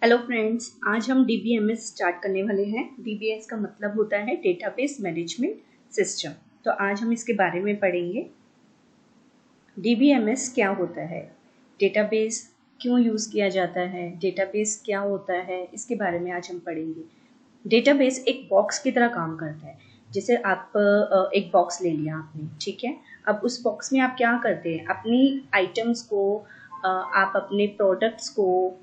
Hello friends, आज हम DBMS start करने वाले हैं। डीबीएमएस का मतलब होता है डेटाबेस मैनेजमेंट सिस्टम। तो आज हम इसके बारे में पढ़ेंगे। डीबीएमएस क्या होता है, डेटाबेस क्यों यूज़ किया जाता है, डेटाबेस क्या होता है, इसके बारे में आज हम पढ़ेंगे। डेटाबेस एक बॉक्स की तरह काम करता है। जैसे आप एक बॉक्स ले लिया आपने, ठीक है। अब उस बॉक्स में आप क्या करते हैं, अपनी आइटम्स को आप अपने प्रोडक्ट्स को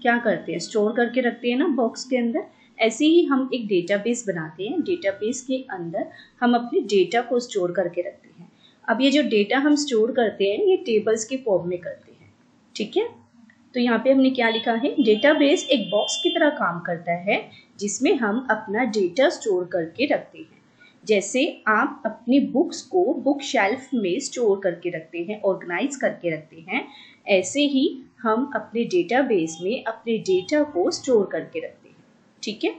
क्या करते हैं, स्टोर करके रखते हैं ना बॉक्स के अंदर। ऐसे ही हम एक डेटाबेस बनाते हैं। डेटाबेस के अंदर हम अपने डेटा को स्टोर करके रखते हैं। अब ये जो डेटा हम स्टोर करते हैं ये टेबल्स के फॉर्म में करते हैं, ठीक है। तो यहाँ पे हमने क्या लिखा है, डेटाबेस एक बॉक्स की तरह काम करता है जिसमें हम अपना डेटा स्टोर करके रखते हैं। जैसे आप अपनी बुक्स को बुक शेल्फ में स्टोर करके रखते हैं, ऑर्गेनाइज करके रखते हैं, ऐसे ही हम अपने डेटाबेस में अपने डेटा को स्टोर करके रखते हैं, ठीक है।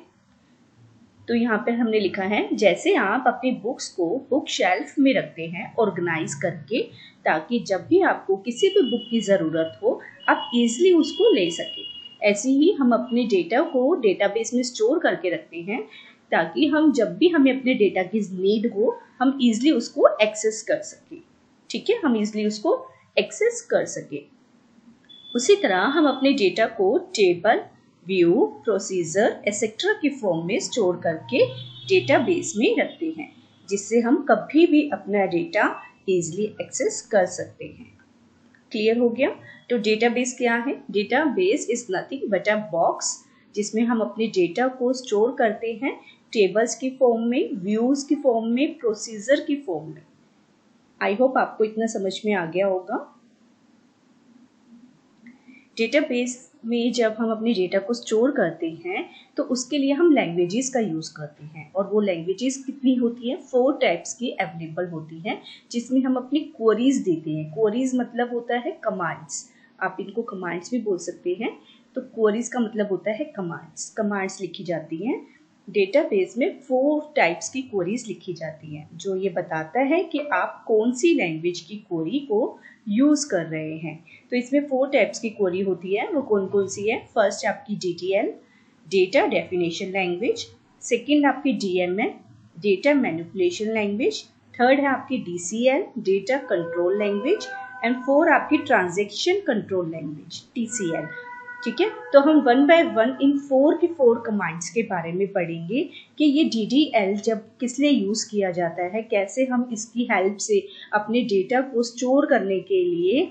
तो यहाँ पे हमने लिखा है, जैसे आप अपनी बुक्स को बुक शेल्फ में रखते हैं ऑर्गेनाइज करके, ताकि जब भी आपको किसी भी बुक की ज़रूरत हो आप इजीली उसको ले सके, ऐसे ही हम अपने डेटा को डेटाबेस में स्टोर करके रखते हैं ताकि हम जब भी हमें अपने डेटा की नीड हो हम इजीली उसको एक्सेस कर सकें, ठीक है। हम इजीली उसको एक्सेस कर सकें। उसी तरह हम अपने डेटा को टेबल, व्यू, प्रोसीजर एक्सेट्रा की फॉर्म में स्टोर करके डेटाबेस में रखते हैं, जिससे हम कभी भी अपना डेटा इजीली एक्सेस कर सकते हैं। क्लियर हो गया। तो डेटाबेस क्या है, database is nothing but a box जिसमें हम अपने डेटा को स्टोर करते हैं, टेबल्स की फॉर्म में, व्यूज की फॉर्म में, प्रोसीजर की फॉर्म में। आई होप आपको इतना समझ में आ गया होगा। डेटाबेस में जब हम अपने डेटा को स्टोर करते हैं तो उसके लिए हम लैंग्वेजेस का यूज़ करते हैं, और वो लैंग्वेजेस कितनी होती है, 4 टाइप्स की अवेलेबल होती हैं, जिसमें हम अपनी क्वेरीज देते हैं। क्वेरीज मतलब होता है कमांड्स, आप इनको कमांड्स भी बोल सकते हैं। तो क्वेरीज का मतलब होता है कमांड्स, कमांड्स लिखी जाती हैं। डेटाबेस में 4 टाइप्स की क्वेरीज लिखी जाती हैं, जो ये बताता है कि आप कौन सी लैंग्वेज की क्वेरी को यूज़ कर रहे हैं। तो इसमें 4 टाइप्स की क्वेरी होती है, वो कौन कौन सी है। फर्स्ट आपकी DDL, data definition language. Second आपकी DML, data manipulation language. Third है आपकी DCL, data control language. And 4 आपकी ट्रांजैक्शन कंट्रोल लैंग्वेज, TCL, ठीक है। तो हम 1 बाय 1 इन 4 की 4 कमांड्स के बारे में पढ़ेंगे कि ये DDL जब किस लिए यूज़ किया जाता है, कैसे हम इसकी हेल्प से अपने डेटा को स्टोर करने के लिए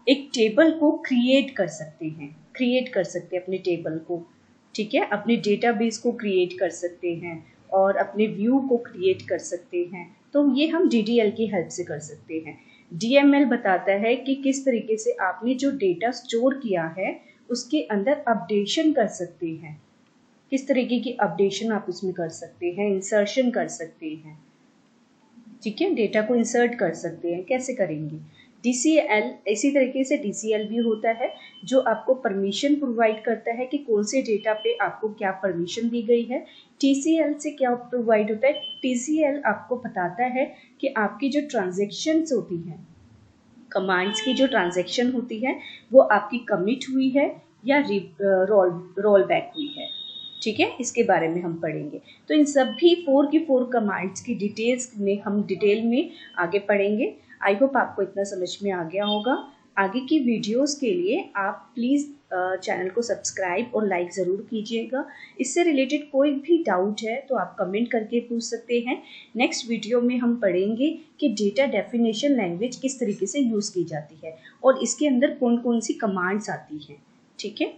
एक टेबल को क्रिएट कर सकते हैं, अपने टेबल को, ठीक है, अपने डेटाबेस को क्रिएट कर सकते हैं और अपने व्यू को क्रिएट कर सकते हैं। तो ये हम DDL की हेल्प से कर सकते हैं। DML बताता है कि किस तरीके से आपने जो डेटा स्टोर किया है उसके अंदर अपडेशन कर सकते हैं, किस तरीके की अपडेशन आप उसमें कर सकते हैं, इंसर्शन कर सकते हैं, ठीक है, डेटा को इंसर्ट कर सकते हैं, कैसे करेंगे। DCL इसी तरीके से DCL भी होता है, जो आपको परमिशन प्रोवाइड करता है कि कौन से डेटा पे आपको क्या परमिशन दी गई है। TCL से क्या प्रोवाइड होता है, TCL आपको बताता है कि आपकी जो ट्रांजेक्शन्स होती हैं, कमांड्स की जो ट्रांजैक्शन होती है वो आपकी कमिट हुई है या रोल बैक हुई है, ठीक है, इसके बारे में हम पढ़ेंगे। तो इन सभी 4 की 4 कमांड्स की डिटेल्स में हम डिटेल में आगे पढ़ेंगे। आई होप आपको इतना समझ में आ गया होगा। आगे की वीडियोस के लिए आप प्लीज़ चैनल को सब्सक्राइब और लाइक ज़रूर कीजिएगा। इससे रिलेटेड कोई भी डाउट है तो आप कमेंट करके पूछ सकते हैं। नेक्स्ट वीडियो में हम पढ़ेंगे कि डेटा डेफिनेशन लैंग्वेज किस तरीके से यूज़ की जाती है और इसके अंदर कौन कौन सी कमांड्स आती हैं, ठीक है।